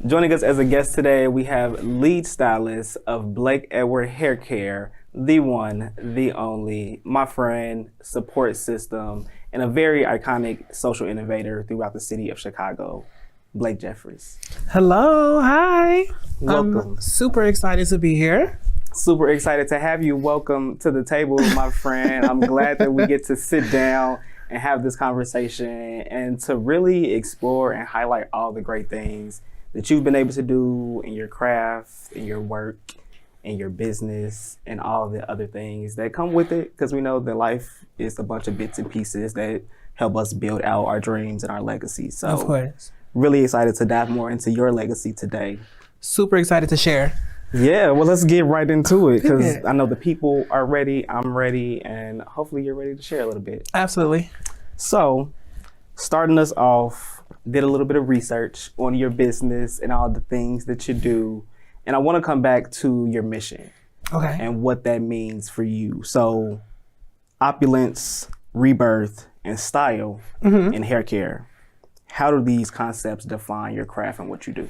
Joining us as a guest today, we have lead stylist of Blake Edward Haircare, the one, the only, my friend, support system, and a very iconic social innovator throughout the city of Chicago, Blake Jeffries. Hello, hi. Welcome. I'm super excited to be here. Super excited to have you. Welcome to the table, my friend. I'm glad that we get to sit down and have this conversation and to really explore and highlight all the great things that you've been able to do in your craft, in your work, in your business, and all the other things that come with it. Because we know that life is a bunch of bits and pieces that help us build out our dreams and our legacy. So, Of course. really excited to dive more into your legacy today. Super excited to share. Yeah, well, let's get right into it because I know the people are ready, I'm ready, and hopefully you're ready to share a little bit. Absolutely. So, starting us off, did a little bit of research on your business and all the things that you do. And I want to come back to your mission Okay. and what that means for you. So, Opulence, Rebirth, and Style in hair care. How do these concepts define your craft and what you do?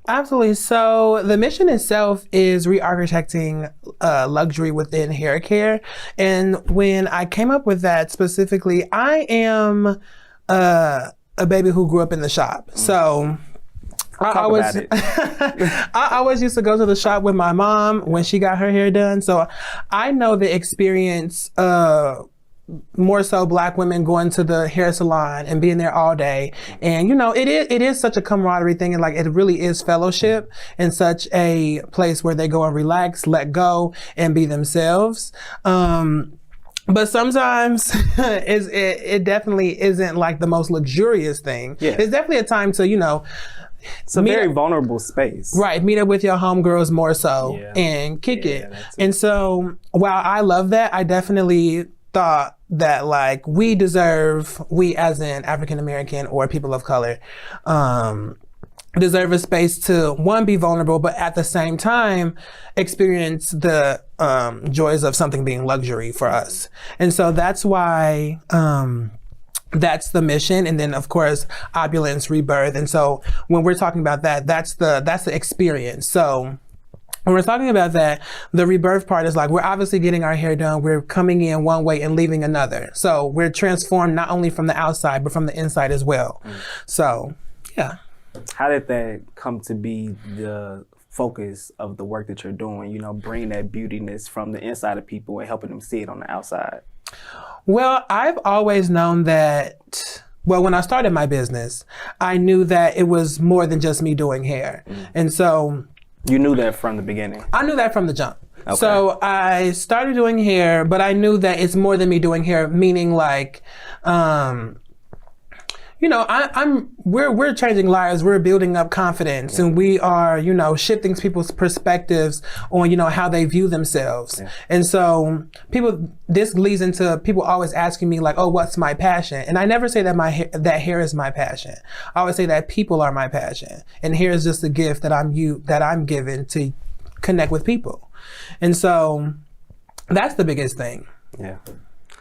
Absolutely. So the mission itself is re-architecting luxury within hair care. And when I came up with that specifically, I am a baby who grew up in the shop. So I always used to go to the shop with my mom when she got her hair done. So I know the experience more so Black women going to the hair salon and being there all day. And you know, it is such a camaraderie thing, and like it really is fellowship and such a place where they go and relax, let go, and be themselves. But sometimes it definitely isn't like the most luxurious thing. Yeah. It's definitely a time to, you know, it's a very vulnerable space. Right. Meet up with your homegirls more so and kick it. And so while I love that, I definitely thought that like we as in African American or people of color, deserve a space to one, be vulnerable, but at the same time experience the joys of something being luxury for us. And so that's why that's the mission. And then of course, Opulence, Rebirth. And so when we're talking about that, that's the experience. So when we're talking about that, the rebirth part is like, we're obviously getting our hair done. We're coming in one way and leaving another. So we're transformed not only from the outside, but from the inside as well. So, yeah. How did that come to be the focus of the work that you're doing? You know, bringing that beautiness from the inside of people and helping them see it on the outside. Well, I've always known that, when I started my business, I knew that it was more than just me doing hair. And so, you knew that from the beginning? I knew that from the jump. Okay. So I started doing hair, but I knew that it's more than me doing hair, meaning like, you know, we're changing lives, we're building up confidence, and we are, you know, shifting people's perspectives on, you know, how they view themselves. And so this leads into people always asking me like, oh, what's my passion? And I never say that that hair is my passion. I always say that people are my passion. And hair is just a gift that I'm given to connect with people. And so that's the biggest thing. Yeah.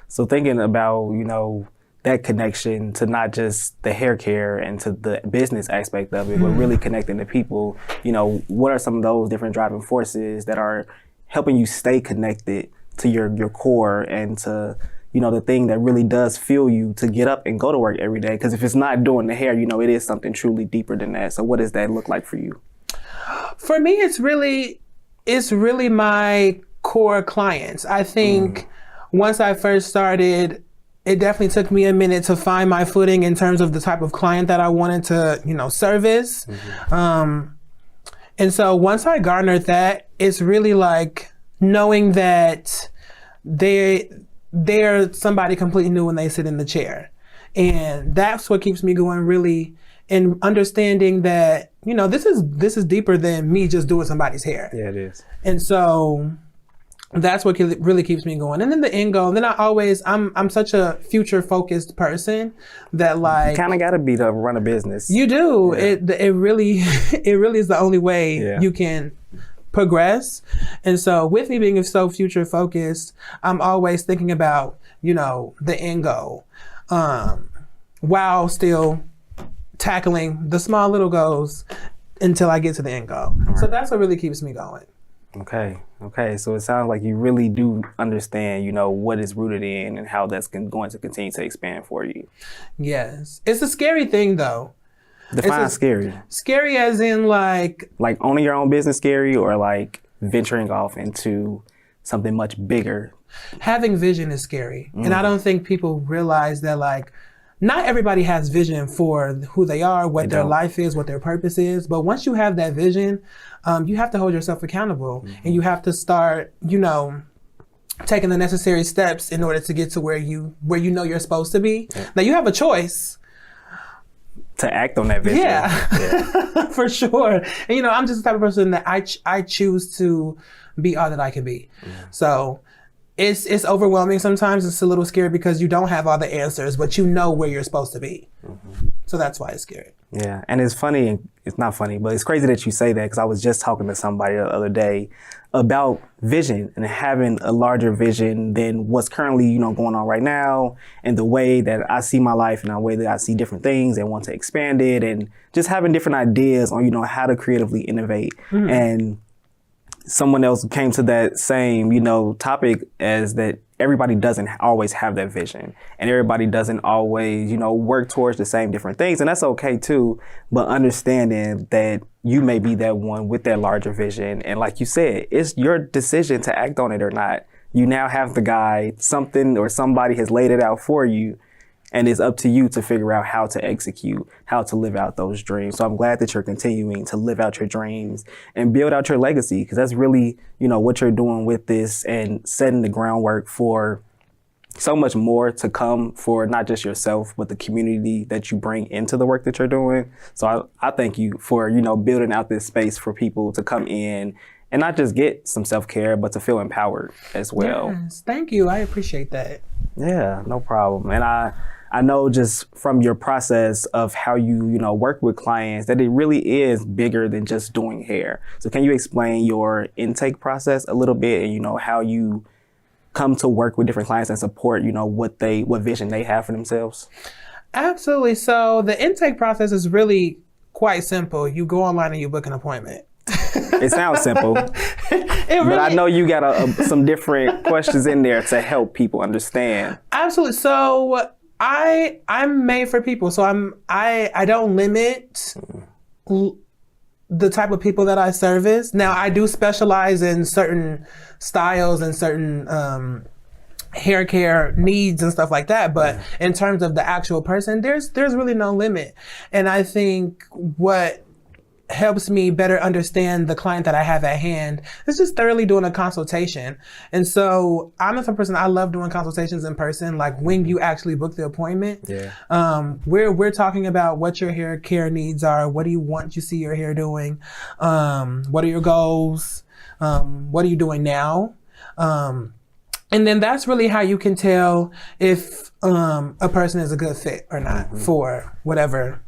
So thinking about, you know, that connection to not just the hair care and to the business aspect of it, but really connecting to people, you know, what are some of those different driving forces that are helping you stay connected to your core and to, you know, the thing that really does fuel you to get up and go to work every day? Because if it's not doing the hair, you know, it is something truly deeper than that. So what does that look like for you? For me, it's really my core clients. I think once I first started, it definitely took me a minute to find my footing in terms of the type of client that I wanted to, you know, service. And so once I garnered that, it's really like knowing that they're somebody completely new when they sit in the chair. And that's what keeps me going, really, and understanding that, you know, this is deeper than me just doing somebody's hair. Yeah, it is. And so that's what really keeps me going. And then the end goal, then I'm such a future focused person that like. You kind of got to be to run a business. You do. Yeah. It really is the only way you can progress. And so with me being so future focused, I'm always thinking about, you know, the end goal, while still tackling the small little goals until I get to the end goal. Right. So that's what really keeps me going. Okay. So it sounds like you really do understand, what is rooted in and how that's going to continue to expand for you. Yes. It's a scary thing, though. Define scary. Scary as in like owning your own business scary, or like venturing off into something much bigger. Having vision is scary. And I don't think people realize that like not everybody has vision for who they are, what their life is, what their purpose is. But once you have that vision, you have to hold yourself accountable, and you have to start, taking the necessary steps in order to get to where you know you're supposed to be. Yeah. Now you have a choice to act on that vision. Yeah. For sure. And I'm just the type of person that I choose to be all that I can be. So it's overwhelming sometimes. It's a little scary because you don't have all the answers, but you know where you're supposed to be. So that's why it's scary. Yeah, and it's funny, it's not funny, but it's crazy that you say that, because I was just talking to somebody the other day about vision and having a larger vision than what's currently, going on right now, and the way that I see my life and the way that I see different things and want to expand it, and just having different ideas on, how to creatively innovate. And someone else came to that same, topic, as that everybody doesn't always have that vision, and everybody doesn't always, work towards the same different things. And that's okay too, but understanding that you may be that one with that larger vision. And like you said, it's your decision to act on it or not. You now have the guide, something or somebody has laid it out for you, and it's up to you to figure out how to execute, how to live out those dreams. So I'm glad that you're continuing to live out your dreams and build out your legacy, because that's really, what you're doing with this, and setting the groundwork for so much more to come for not just yourself, but the community that you bring into the work that you're doing. So I thank you for, building out this space for people to come in and not just get some self-care, but to feel empowered as well. Yes, thank you. I appreciate that. Yeah, no problem. And I know just from your process of how you, work with clients, that it really is bigger than just doing hair. So can you explain your intake process a little bit, and, how you come to work with different clients and support, what vision they have for themselves? Absolutely. So the intake process is really quite simple. You go online and you book an appointment. It sounds simple, but I know you got some different questions in there to help people understand. Absolutely. So I'm made for people. So I don't limit the type of people that I service. Now I do specialize in certain styles and certain hair care needs and stuff like that. But in terms of the actual person, there's really no limit. And I think what helps me better understand the client that I have at hand is just thoroughly doing a consultation. And so I'm the type of person, I love doing consultations in person, like when you actually book the appointment. We're talking about what your hair care needs are, what do you want to see your hair doing, what are your goals, what are you doing now, and then that's really how you can tell if a person is a good fit or not for whatever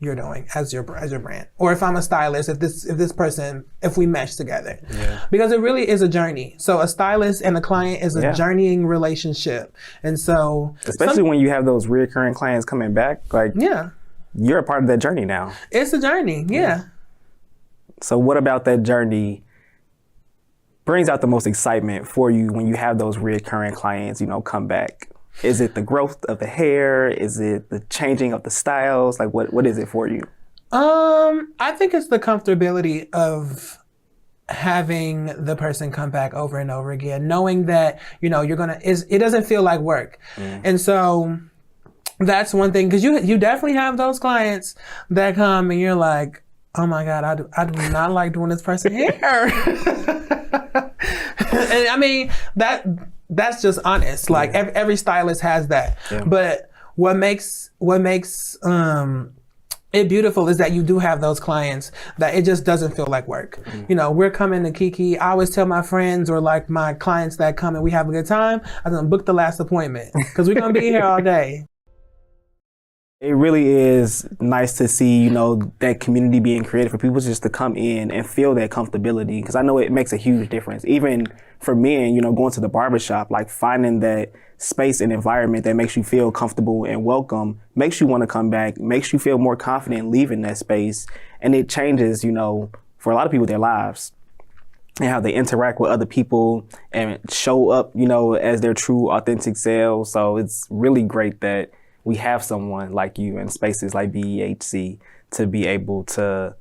you're doing as your brand, or if I'm a stylist, if we mesh together, because it really is a journey. So a stylist and a client is a journeying relationship, and so especially when you have those recurring clients coming back, you're a part of that journey now. It's a journey, So what about that journey brings out the most excitement for you when you have those recurring clients, come back? Is it the growth of the hair? Is it the changing of the styles? Like what is it for you? I think it's the comfortability of having the person come back over and over again, knowing that, it doesn't feel like work. And so that's one thing, because you definitely have those clients that come and you're like, oh my God, I do not like doing this person's hair. And I mean, that's just honest. Like every stylist has that. But what makes it beautiful is that you do have those clients that it just doesn't feel like work. We're coming to Kiki. I always tell my friends or like my clients that come and we have a good time, I'm gonna book the last appointment because we're gonna be here all day. It really is nice to see, you know, that community being created for people just to come in and feel that comfortability. Because I know it makes a huge difference. Even for men, you know, going to the barbershop, like finding that space and environment that makes you feel comfortable and welcome, makes you want to come back, makes you feel more confident leaving that space. And it changes, you know, for a lot of people, their lives and how they interact with other people and show up, you know, as their true, authentic selves. So it's really great that we have someone like you in spaces like BEHC to be able to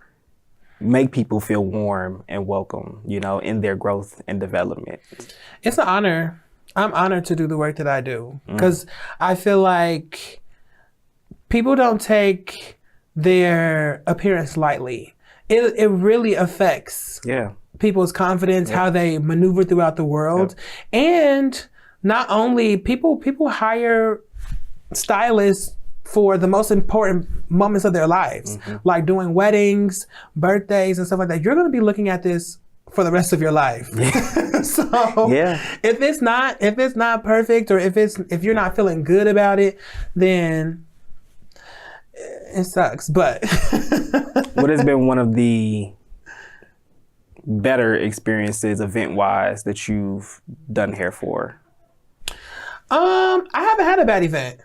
make people feel warm and welcome, you know, in their growth and development. It's an honor. I'm honored to do the work that I do because I feel like people don't take their appearance lightly. It really affects people's confidence, how they maneuver throughout the world. And not only people hire stylists for the most important moments of their lives, like doing weddings, birthdays, and stuff like that. You're going to be looking at this for the rest of your life. So if it's not perfect, or if you're not feeling good about it, then it sucks. But what has been one of the better experiences event-wise that you've done hair for? I haven't had a bad event.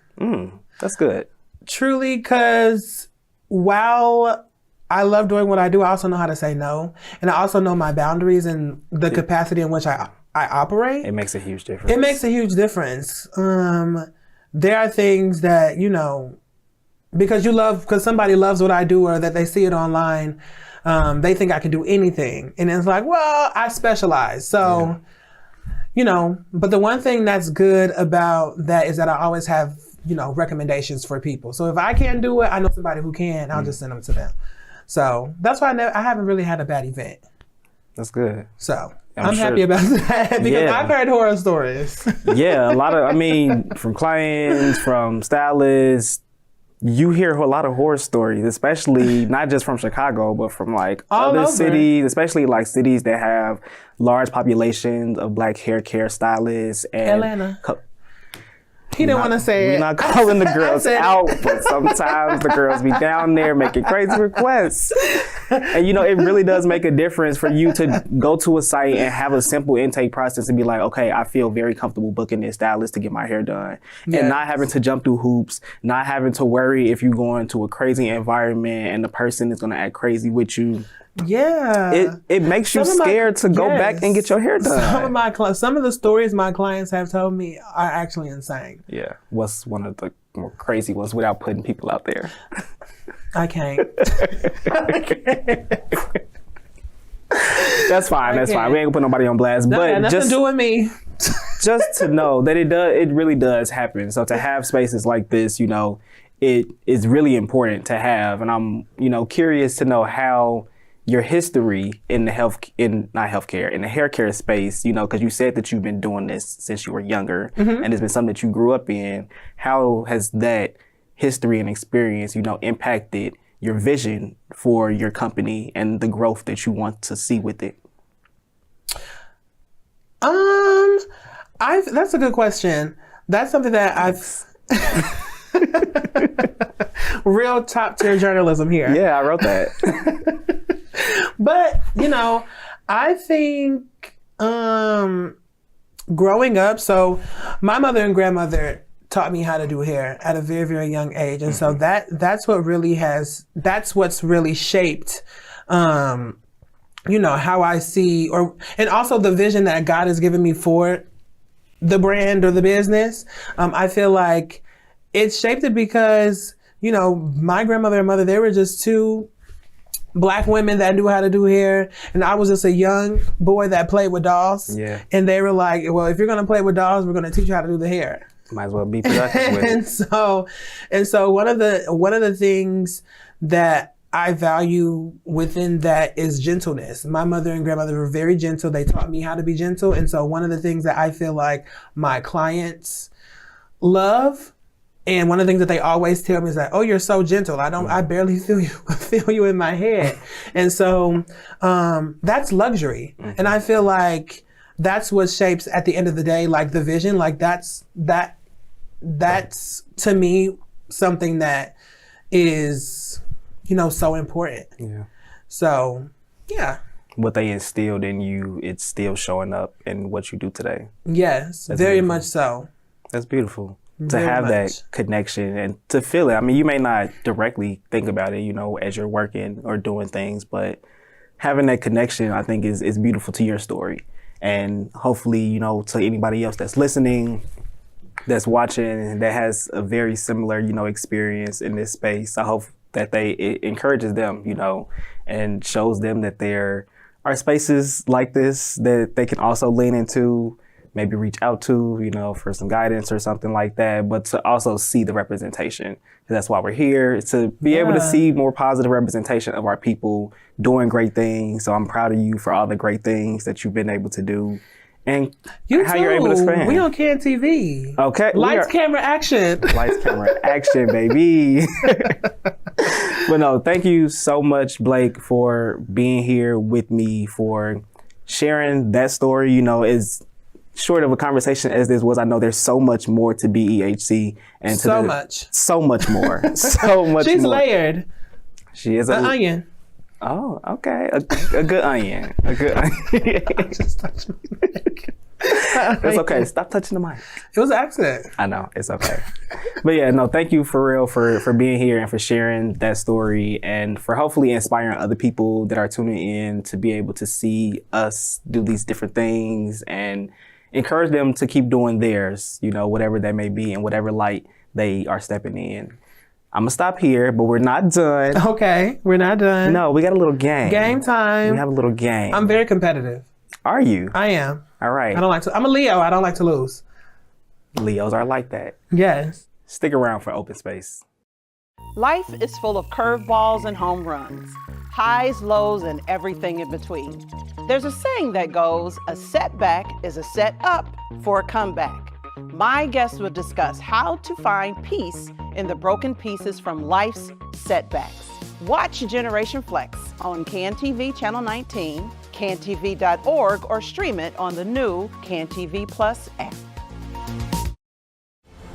That's good. Truly, because while I love doing what I do, I also know how to say no. And I also know my boundaries and the capacity in which I operate. It makes a huge difference. It makes a huge difference. There are things that, you know, because somebody loves what I do or that they see it online, they think I can do anything. And it's like, well, I specialize. So, you know, but the one thing that's good about that is that I always have, you know, recommendations for people. So if I can't do it, I know somebody who can. I'll just send them to them. So that's why I haven't really had a bad event. That's good. So I'm happy about that because I've heard horror stories. A lot of, I mean, from clients, from stylists, you hear a lot of horror stories, especially not just from Chicago, but from like other cities, especially like cities that have large populations of Black hair care stylists. And Atlanta. He didn't want to say it. We're not calling the girls out, but sometimes the girls be down there making crazy requests. And you know, it really does make a difference for you to go to a site and have a simple intake process and be like, okay, I feel very comfortable booking this stylist to get my hair done. And not having to jump through hoops, not having to worry if you go into a crazy environment and the person is going to act crazy with you. It makes you scared to go back and get your hair done. Some of the stories my clients have told me are actually insane. Yeah. What's one of the more crazy ones without putting people out there? I can't. That's fine. That's fine. We ain't gonna put nobody on blast. But nothing to do with me. Just to know that it really does happen. So to have spaces like this, you know, it is really important to have. And I'm, you know, curious to know how your history in the hair care space, you know, because you said that you've been doing this since you were younger, and it's been something that you grew up in. How has that history and experience, you know, impacted your vision for your company and the growth that you want to see with it? That's a good question. That's something that real top tier journalism here. Yeah, I wrote that. But, you know, I think growing up, so my mother and grandmother taught me how to do hair at a very, very young age. And so that's what's really shaped, you know, how I see, and also the vision that God has given me for the brand or the business. I feel like it shaped it because, you know, my grandmother and mother, they were just two Black women that knew how to do hair, and I was just a young boy that played with dolls. Yeah. And they were like, well, if you're gonna play with dolls, we're gonna teach you how to do the hair. Might as well be productive with it. And so one of the things that I value within that is gentleness. My mother and grandmother were very gentle. They taught me how to be gentle. And so one of the things that I feel like my clients love, and one of the things that they always tell me is that, oh, you're so gentle. I barely feel you in my head. And so that's luxury. And I feel like that's what shapes at the end of the day, like the vision, like that's to me something that is, so important. Yeah. So, yeah. What they instilled in you, it's still showing up in what you do today. Yes, That's very beautiful. much so. That's beautiful. To Very have much. that connection and to feel it. I mean, you may not directly think about it, as you're working or doing things, but having that connection, I think, is beautiful to your story. And hopefully, to anybody else that's listening, that's watching, that has a very similar, experience in this space, I hope that it encourages them, and shows them that there are spaces like this that they can also lean into, maybe reach out to, for some guidance or something like that, but to also see the representation. That's why we're here, to be able to see more positive representation of our people doing great things. So I'm proud of you for all the great things that you've been able to do and how you're able to expand. We on Can TV. Okay. Lights, camera, action. Lights, camera, action, baby. But no, thank you so much, Blake, for being here with me, for sharing that story. Is short of a conversation as this was, I know there's so much more to BEHC and so much more. So much She's more. layered. She is an onion. Oh, okay. A good onion. A good onion. Just touched my neck. It's okay. Stop touching the mic. It was an accident. I know. It's okay. But yeah, no, thank you for real for being here and for sharing that story and for hopefully inspiring other people that are tuning in to be able to see us do these different things and encourage them to keep doing theirs, whatever that may be and whatever light they are stepping in. I'm going to stop here, but we're not done. Okay, we're not done. No, we got a little game. Game time. We have a little game. I'm very competitive. Are you? I am. All right. I'm a Leo. I don't like to lose. Leos are like that. Yes. Stick around for Open Space. Life is full of curveballs and home runs, highs, lows, and everything in between. There's a saying that goes, a setback is a set up for a comeback. My guests will discuss how to find peace in the broken pieces from life's setbacks. Watch Generation Flex on CAN TV Channel 19, cantv.org, or stream it on the new CAN TV Plus app.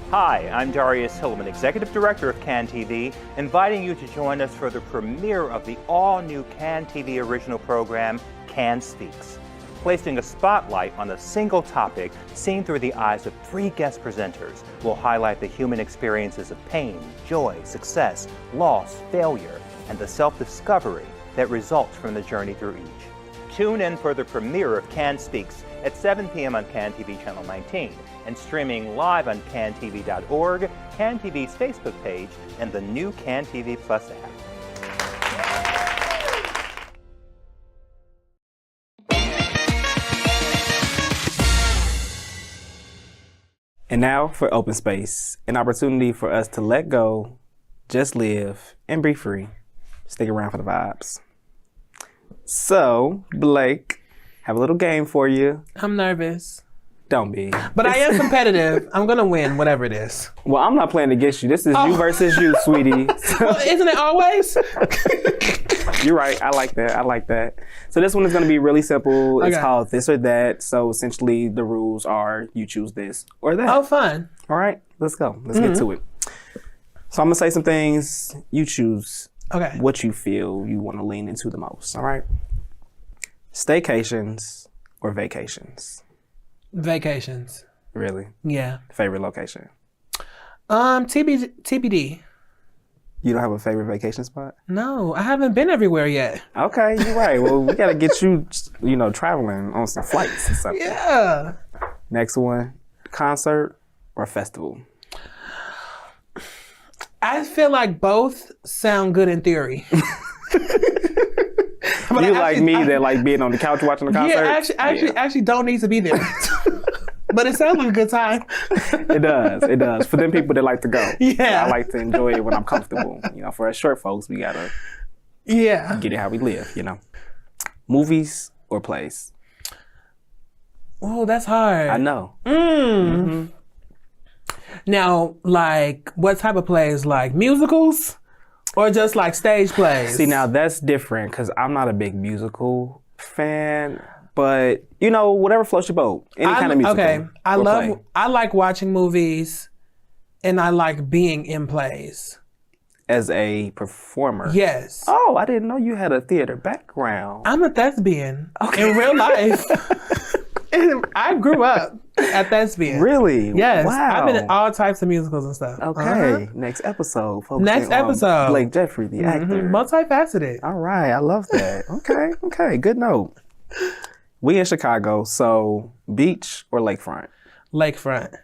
Hi, I'm Darius Hillman, Executive Director of CAN TV, inviting you to join us for the premiere of the all-new CAN TV original program, CAN Speaks, placing a spotlight on a single topic seen through the eyes of 3 guest presenters. Will highlight the human experiences of pain, joy, success, loss, failure, and the self-discovery that results from the journey through each. Tune in for the premiere of CAN Speaks at 7 p.m. on CAN TV Channel 19 and streaming live on cantv.org, CAN TV's Facebook page, and the new CAN TV Plus app. And now for Open Space, an opportunity for us to let go, just live, and be free. Stick around for the vibes. So, Blake, have a little game for you. I'm nervous. Don't be. But I am competitive. I'm going to win, whatever it is. Well, I'm not playing against you. This is you versus you, sweetie. Well, isn't it always? You're right. I like that. So this one is going to be really simple. It's called This or That. So essentially the rules are you choose this or that. Oh, fun. All right, let's go. Let's get to it. So I'm going to say some things. You choose what you feel you want to lean into the most. All right. Staycations or vacations? Vacations. Really? Yeah. Favorite location? TBD. You don't have a favorite vacation spot? No, I haven't been everywhere yet. Okay, you're right. Well, we got to get you, traveling on some flights or something. Yeah. Next one, concert or festival? I feel like both sound good in theory. But you like me that like being on the couch watching the concert? Yeah, actually don't need to be there. But it sounds like a good time. It does. For them people that like to go. Yeah. I like to enjoy it when I'm comfortable. For us short folks, we gotta get it how we live, Movies or plays? Oh, that's hard. I know. Mm-hmm. Now, like, what type of plays? Like musicals? Or just like stage plays? See, now that's different because I'm not a big musical fan. But, whatever floats your boat. Any kind of musical. Okay. I like watching movies and I like being in plays. As a performer? Yes. Oh, I didn't know you had a theater background. I'm a thespian in real life. And I grew up a thespian. Really? Yes. Wow. I've been in all types of musicals and stuff. Okay. Next episode. Focusing Next episode. on Blake Jeffries, the actor. Multifaceted. All right. I love that. Okay. Good note. We in Chicago, so beach or lakefront? Lakefront.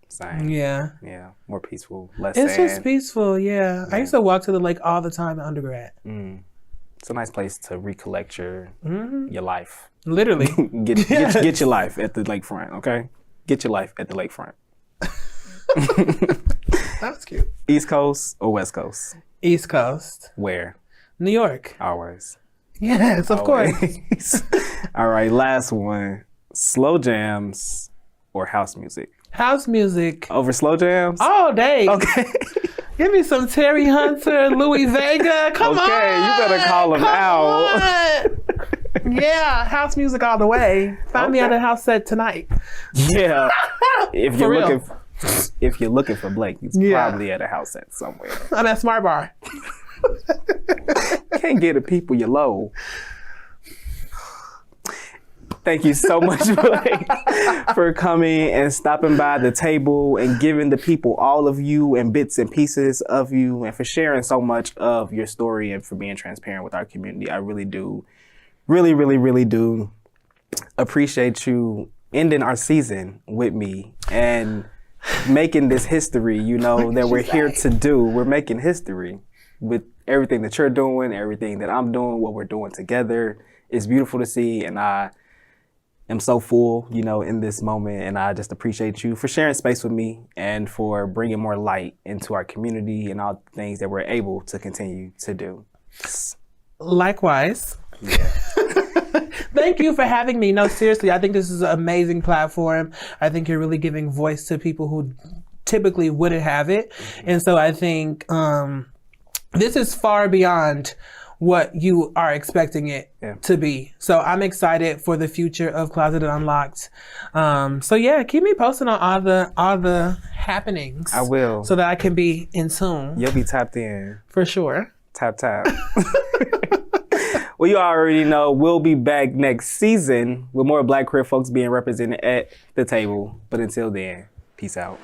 Same. Yeah. Yeah. More peaceful, less It's sand. just peaceful, yeah. I used to walk to the lake all the time in undergrad. It's a nice place to recollect your life. Literally. Get your life at the lakefront, okay? Get your life at the lakefront. That was cute. East Coast or West Coast? East Coast. Where? New York. Always. Yes, of course. Always. All right, last one. Slow jams or house music? House music. Over slow jams? All day. Okay. Give me some Terry Hunter, Louis Vega. Come on. Okay, you better call them out. On. Yeah, house music all the way. Find me at a house set tonight. Yeah. If For real. you're looking for Blake, he's probably at a house set somewhere. I'm at Smart Bar. Can't get the people you low. Thank you so much, Blake, for coming and stopping by the table and giving the people all of you and bits and pieces of you, and for sharing so much of your story and for being transparent with our community. I really do, really do appreciate you ending our season with me and making this history, that we're here to do. We're making history with everything that you're doing, everything that I'm doing, what we're doing together. It's beautiful to see, and I am so full, in this moment, and I just appreciate you for sharing space with me and for bringing more light into our community and all the things that we're able to continue to do. Likewise. Yeah. Thank you for having me. No, seriously, I think this is an amazing platform. I think you're really giving voice to people who typically wouldn't have it. And so I think this is far beyond what you are expecting it to be. So I'm excited for the future of Closeted Unlocked. Keep me posted on all the happenings. I will. So that I can be in tune. You'll be tapped in. For sure. Tap. Well, you already know we'll be back next season with more Black queer folks being represented at the table. But until then, peace out.